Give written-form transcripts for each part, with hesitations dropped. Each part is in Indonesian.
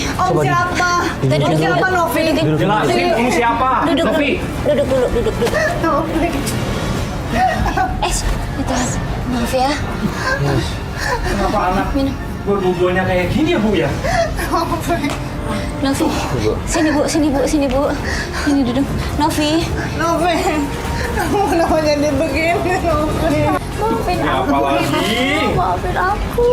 Om siapa? Duduk siapa dulu. Novi? Jelasin ini siapa? Duduk. Novi. Duduk dulu. Novi. Itu maaf ya. Kenapa anak Minum. berbobonya kayak gini ya, Bu ya? Novi, sini bu. Sini duduk. Novi. Novi. Kamu kenapa jadi begini Novi? Maafin Ya, aku. apa lagi? Maafin aku.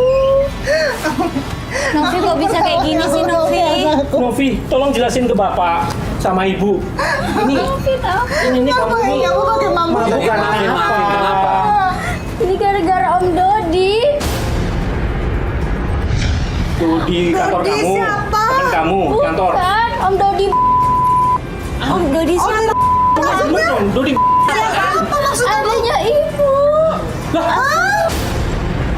Novi kok bisa kayak gini sih Novi? Novi, tolong jelasin ke Bapak sama Ibu. Maafin aku. Ini kamu ini Aku pakai mabuk. mabukan apa? Ini gara-gara Om Dodi. Tuh di kantor Dodi kamu, siapa? teman kamu, kantor. Bukan, Om Dodi. Om Dodi siapa? Bener dong, Dodi. Apa maksudnya? Adanya ibu.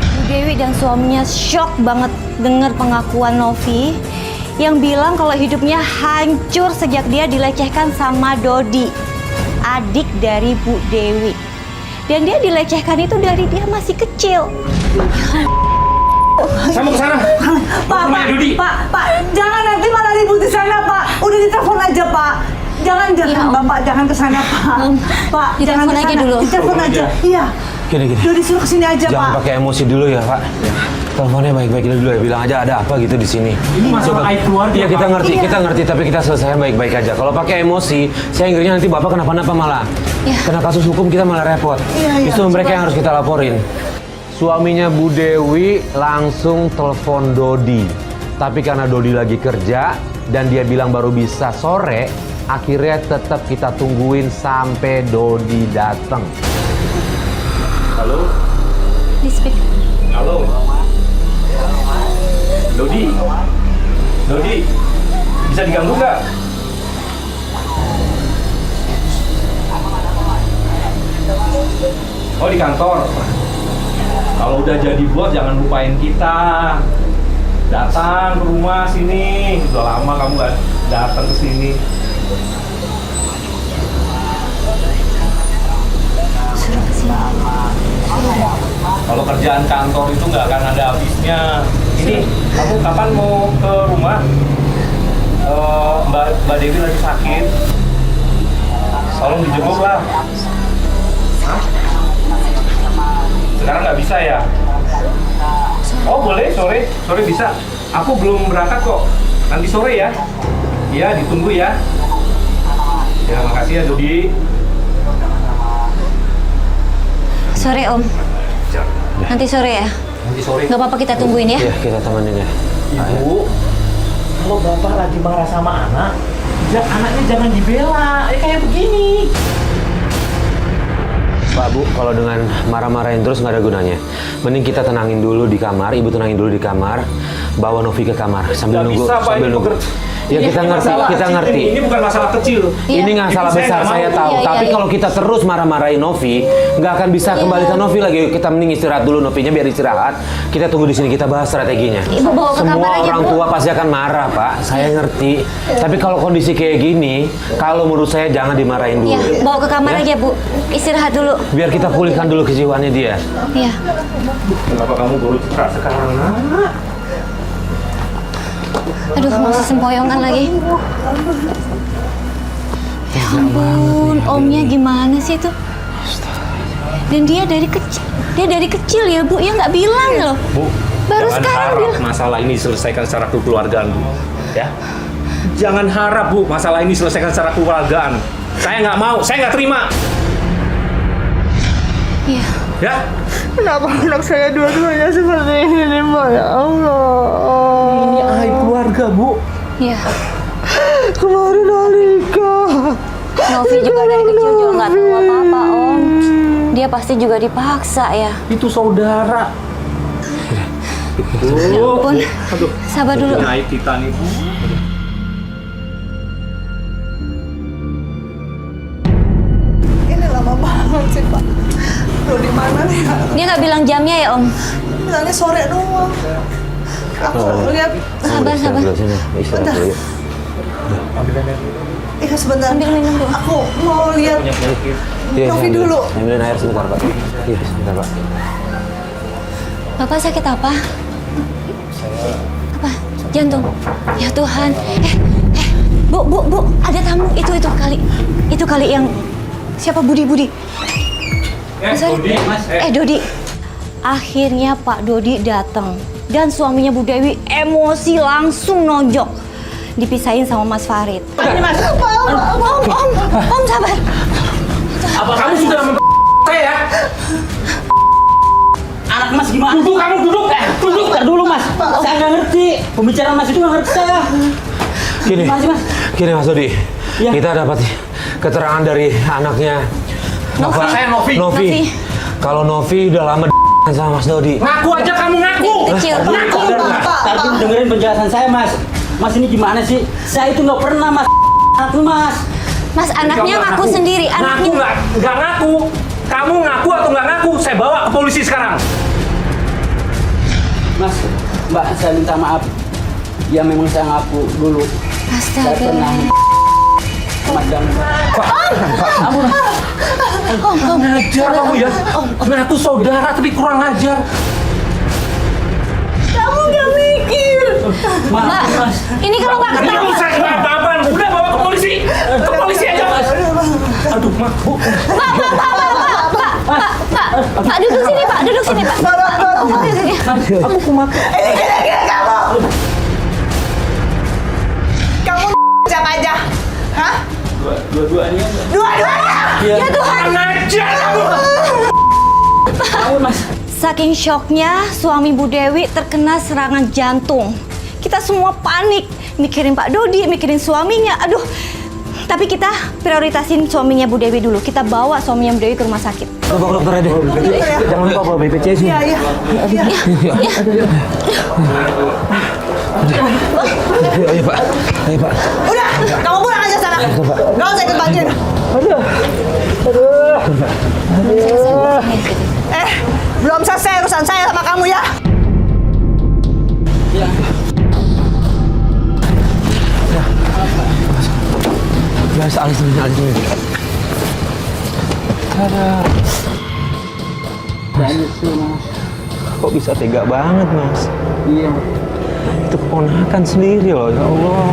Bu Dewi dan suaminya shock banget dengar pengakuan Novi yang bilang kalau hidupnya hancur sejak dia dilecehkan sama Dodi, adik dari Bu Dewi. Dan dia dilecehkan itu dari dia masih kecil. Saya mau ke sana. Pak, Rumahnya Dodi. Pak, jangan nanti malah ribut di sana, Pak. Udah ditelepon aja, Pak. Jangan, Om. Bapak, jangan ke sana, Pak. Pak, jangan Ditelepon ke aja sana. dulu. Ditelepon aja. Iya. Gini. Dodi suruh kesini aja, Jangan Pak. pakai emosi dulu ya, Pak. Teleponnya baik-baik dulu ya. Bilang aja ada apa gitu di sini. Ini masalah aib keluarga, Iya, kita Pak. ngerti, tapi kita selesaikan baik-baik aja. Kalau pakai emosi, saya ngerinya nanti Bapak kenapa-napa malah. Ya. Kena kasus hukum kita malah repot. Iya, Itu mereka yang harus kita laporin. Suaminya Bu Dewi langsung telepon Dodi. Tapi karena Dodi lagi kerja dan dia bilang baru bisa sore, akhirnya tetap kita tungguin sampai Dodi datang. Halo, Di speak. halo. Dodi, bisa diganggu nggak? Oh, di kantor. Kalau udah jadi bos jangan lupain kita. Datang ke rumah sini. Udah lama kamu nggak datang ke sini. Kalau kerjaan kantor itu nggak akan ada habisnya. Ini kamu kapan mau ke rumah? Mbak Dewi lagi sakit. Tolong dijenguk lah. Hah? Sekarang nggak bisa ya? Oh boleh, sore bisa. Aku belum berangkat kok. Nanti sore ya. Iya, ditunggu ya. Ya, makasih ya Dodi. Sore Om. Nanti sore ya. Nanti sore. Gak apa-apa kita tungguin ya. Iya, kita temenin ya. Ibu, kalau bapak lagi marah sama anak, anaknya jangan dibela. Kayak begini. Pak, Bu, kalau dengan marah-marahin terus nggak ada gunanya. Mending kita tenangin dulu di kamar, Ibu tenangin dulu di kamar, bawa Novi ke kamar sambil Nggak nunggu, bisa, Pak, sambil ini nunggu. Ya Ini kita ngerti, masalah kita kecil ngerti. Ini bukan masalah kecil. Iya. Ini nggak salah Ibu, saya besar, nggak saya mau. tahu. Iya, Tapi iya. kalau kita terus marah-marahin Novi, nggak akan bisa kembalikan Novi lagi. Kita mending istirahat dulu, Novinya biar istirahat. Kita tunggu di sini, kita bahas strateginya. Ibu bawa ke Semua kamar aja, orang Bu. tua pasti akan marah, Pak. Saya ngerti. Tapi kalau kondisi kayak gini, kalau menurut saya jangan dimarahin dulu. Iya, bawa ke kamar Ya? aja Bu. Istirahat dulu. Biar kita pulihkan dulu kejiwaannya dia. Iya. Kenapa kamu baru cerita sekarang? Aduh, masih sempoyongan lagi. Ya ampun, Omnya gimana sih itu? Dan dia dari kecil ya Bu, ya nggak bilang loh. Bu, Baru jangan sekarang harap bilang. masalah ini selesaikan secara kekeluargaan, Bu. Ya. Jangan harap, Bu, masalah ini selesaikan secara kekeluargaan. Saya nggak mau, saya nggak terima. Iya. Ya. Kenapa anak saya dua-duanya seperti ini, Pak? Ya Allah. Ini aib keluarga, Bu. Iya. Kemarin Alika. Novi juga dari kecil juga nggak tahu apa-apa Om. Dia pasti juga dipaksa ya. Itu saudara. Ya ampun. Aduh. Sabar dulu. Ini aib kita nih, Bu. Ini lama banget sih, Pak. Loh, di mana nih? Dia nggak bilang jamnya ya Om. Bilangnya sore doang. Aku lihat. Sabar, sabar. Sini, istirahat dulu. Iya, sebentar. Ambil minum dulu. Aku mau lihat Punya penyakit. Iya, Novi saya ambil- dulu. saya ambilin air sebentar, Pak. Iya, sebentar, Pak. Bapak sakit apa? Apa? jantung. Ya Tuhan. Bu, ada tamu. Itu kali yang siapa? Budi. Mas Dodi, Mas. Dodi. Akhirnya Pak Dodi datang dan suaminya Bu Dewi emosi langsung nonjok. Dipisahin sama Mas Farid. Om sabar. Apa kamu sudah saya ya? Anak Mas gimana? Duduk, kamu duduk. Duduk, ntar dulu Mas. Saya nggak ngerti. Pembicaraan Mas itu nggak ngerti saya. Gini Mas Dodi, Ya. kita dapat keterangan dari anaknya Saya Novi. Kalau Novi udah lama sama Mas Dodi. Ngaku aja kamu ngaku. Kecil. Ngaku. Tadi dengerin penjelasan saya Mas. Mas ini gimana sih? Saya itu nggak pernah Mas. Aku Mas. Mas, anaknya ngaku sendiri. Ngaku nggak ngaku. Kamu ngaku atau nggak ngaku? Saya bawa ke polisi sekarang. Mas, Mbak, saya minta maaf. Ya memang saya ngaku dulu. Saya pernah Mas dan Om. Ngajar kamu ya. Ngaku saudara tapi kurang ajar. Kamu nggak mikir. Mbak, Mas. Ini kalau nggak Ini ketahuan. urusan apa-apaan. Udah bawa ke polisi. Ke polisi aja. Aduh, Mak. Bu. Pak, duduk sini, Pak. Duduk sini. Ini kira-kira kamu. Kamu siapa aja? Hah? Dua-duanya. Dua-duanya? Ya Tuhan. Kurang ajar kamu. Tahu Mas. Saking syoknya, suami Bu Dewi terkena serangan jantung. Kita semua panik, mikirin Pak Dodi, mikirin suaminya. Aduh, tapi kita prioritasin suaminya Bu Dewi dulu. Kita bawa suaminya Bu Dewi ke rumah sakit. Bawa dokter aja. Jangan lupa bawa BPJS. Iya. Ayo Pak. Udah, kamu pulang aja sana. Gak usah ikut bantuin. Belum selesai urusan saya sama kamu ya. Ya. Biasa alis ini. Banyak sih Mas. Kok bisa tega banget Mas? Iya. Itu keponakan sendiri loh, ya Allah.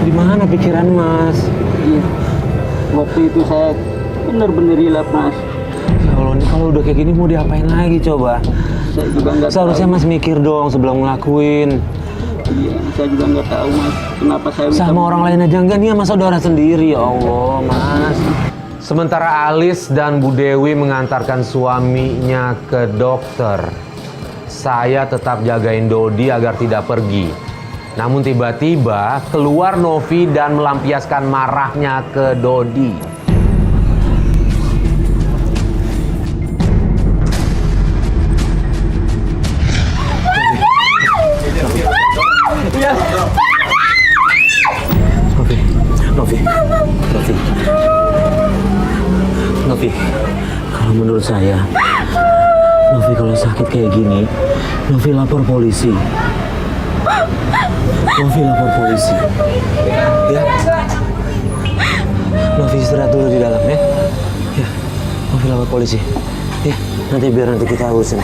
Di mana pikiran Mas? Iya. Waktu itu saya benar-benar hilaf Mas. Ya Allah, ini kalau udah kayak gini mau diapain lagi coba? Saya juga nggak Seharusnya tahu. Mas mikir dong sebelum ngelakuin. Iya, saya juga nggak tahu Mas. Kenapa saya minta Sama orang lain aja enggak, nih sama saudara sendiri, ya Allah Mas. Sementara Alis dan Bu Dewi mengantarkan suaminya ke dokter, saya tetap jagain Dodi agar tidak pergi. Namun tiba-tiba keluar Novi dan melampiaskan marahnya ke Dodi. Novi, kalau menurut saya, Novi kalau sakit kayak gini, Novi lapor polisi. Ya. Novi istirahat dulu di dalam ya. Ya, Novi lapor polisi. Ya, nanti kita urusin.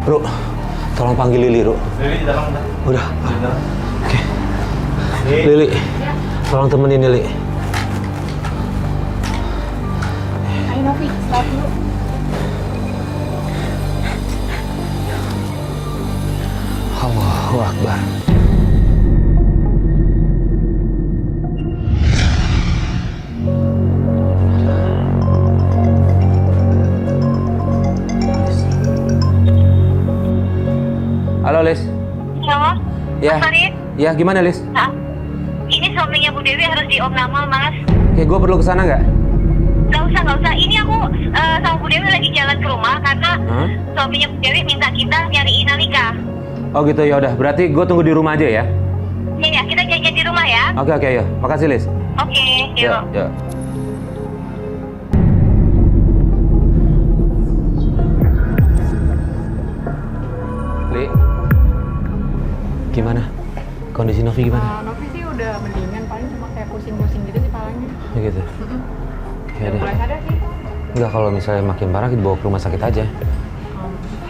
Ru, tolong panggil Lili, Ru. Lili di dalam. Udah. Oke. Lili, tolong temenin Lili. Ayo Novi, stop dulu. Allahu Akbar. Halo, Lis. Halo, Ya. Mas Farid. Ya, gimana, Lis? Nah, ini suaminya Bu Dewi harus diopnamal, Mas. Oke, gue perlu kesana nggak? Nggak usah. Ini aku sama Bu Dewi lagi jalan ke rumah karena Hah? suaminya Bu Dewi minta kita nyariin Alika. Oh gitu, ya udah. Berarti gue tunggu di rumah aja ya. Ya, kita janjian di rumah ya. Oke, yuk. Makasih, Lis. Oke, yuk. Yuk. Li, gimana? Kondisi Novi gimana? Novi sih udah mendingan, paling cuma kayak pusing-pusing gitu sih palanya. Begitu. Ya Udah deh. mulai sadar sih. Enggak, kalau misalnya makin parah kita bawa ke rumah sakit aja.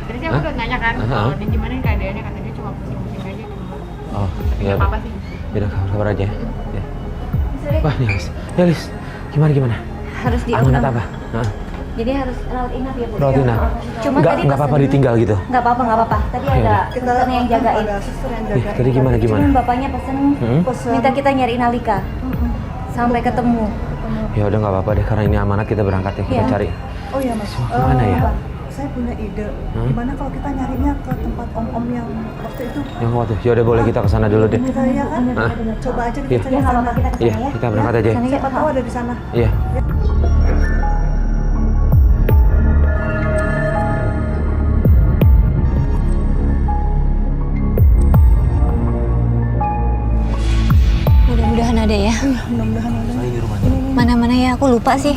Tadi sih aku udah nanya kan, kalau dia gimana keadaannya, kata dia cuma pusing-pusing aja di rumah. Oh, iya. Apa sih? Udah kabar aja. Ya. Wah, nih Lis. Ya Lis, gimana? Harus Amanat apa? Hah? Jadi harus rawat inap ya Bu? Rawat inap. Cuma Nggak, tadi nggak apa-apa ditinggal gitu? Nggak apa-apa. Tadi Ya ada udah. suster yang jagain. Ih, tadi gimana? Cuman bapaknya pesen minta kita nyariin Alika sampai ketemu. Ya udah nggak apa-apa deh, karena ini amanat kita berangkat ya, kita Iya. cari. Oh iya Mas. Kemana ya? Saya punya ide. Gimana kalau kita nyarinya ke tempat om-om yang waktu itu? Yang waktu, ya udah boleh kita ke sana dulu deh. Iya kan? Hah? Coba aja Iya. kita cari sana. Iya, kita berangkat aja. Siapa tahu ada di sana. Iya. Mudah-mudahan ada ya. Mudah-mudahan ada. Mana-mana ya, aku lupa sih.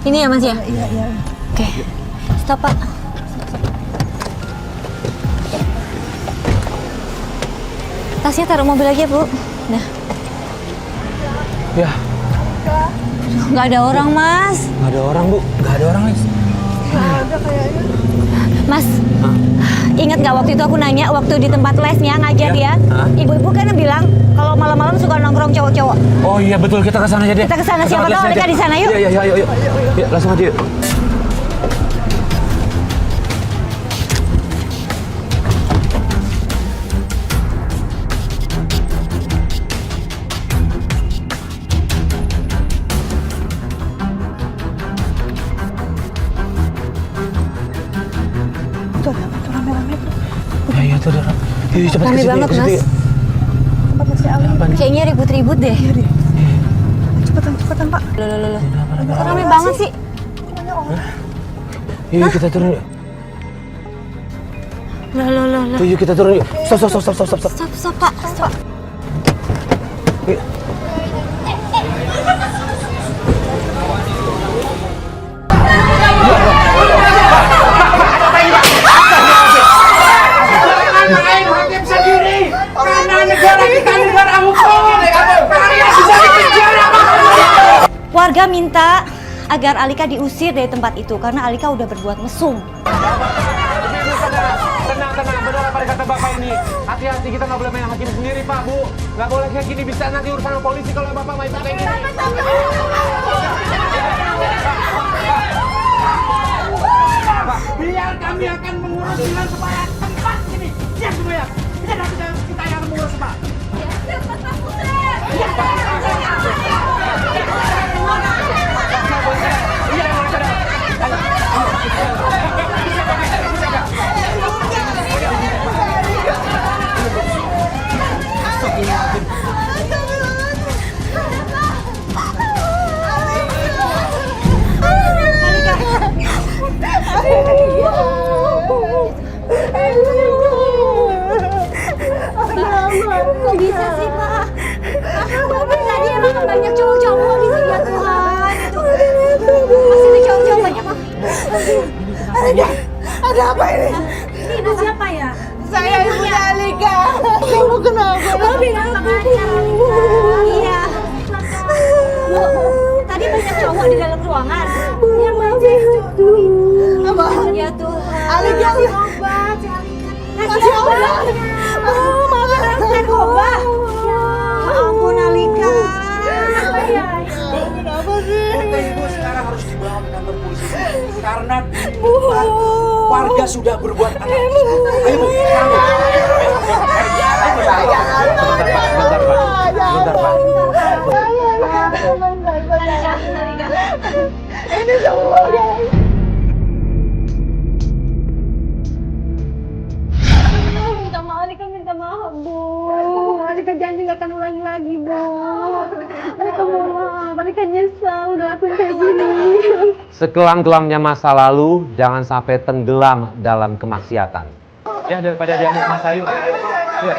Ini ya Mas ya? Iya. Oke. Stop Pak. Tasnya taruh mobil aja Bu. Nah. Ya, Nggak ada orang Mas. nggak ada orang Bu, nggak ada orang Lis. Mas, ingat nggak waktu itu aku nanya waktu di tempat lesnya ngajar dia, ibu-ibu kan bilang kalau malam-malam suka nongkrong cowok-cowok. Oh iya betul, kita ke sana aja deh. Kita ke sana, siapa tahu Lesnya mereka aja. di sana, yuk. Iya, yuk. Yuk, langsung aja yuk. Itu ada apa? Itu rame-rame tuh. Ya, itu udah. Yuk, cepet Rame ke situ, banget, ke situ, Mas. yuk. Tempat nasi Ali. Kayaknya ribut-ribut deh. Cepetan Pak. Loh. Kok rame banget sih? Yuk, kita turun yuk. Loh. Yuk, kita turun yuk. Stop. Stop Pak, stop. Yuk. Main hakim sendiri karena negara kita negara hukum. Kalian bisa dipenjara. Warga minta agar Alika diusir dari tempat itu karena Alika udah berbuat mesum. Tenang, benar apa yang kata Bapak ini. Hati-hati, kita nggak boleh main hakim sendiri, Pak, Bu. Nggak boleh kayak gini, bisa nanti urusan sama polisi kalau Bapak main kayak gini. Biar kami akan mengurus dengan supaya tempat ini siap semuanya. Kita yang akan mengurus Pak. Kok bisa sih Pak? Bapak tadi emang banyak cowok-cowok di sini ya Tuhan. Masih ada cowok-cowok banyak Pak. Ada apa ini? Ini siapa ya? Saya ibunya Alika. Kamu kenapa? Bu bilang pengacar Alika. Iya. Bu, tadi banyak cowok di dalam ruangan. Iya banyak. Apa? Ya Tuhan. Alika Ngasih obat, si Alika. Ngasih obat? Mama narkoba. Ya ampun Alika. Kenapa sih? Ibu sekarang harus dibawa ke kantor polisi karena warga sudah berbuat anarkis. Ayo, Bu. Bentar, Pak. Ini semua guys. Minta maaf Bu. Alika janji nggak akan ulangi lagi Bu. Alika mohon maaf. Alika nyesal udah lakuin kayak gini. Sekelam-kelamnya masa lalu, jangan sampai tenggelam dalam kemaksiatan. Ya, daripada dia mau Mas Ayu. Ya.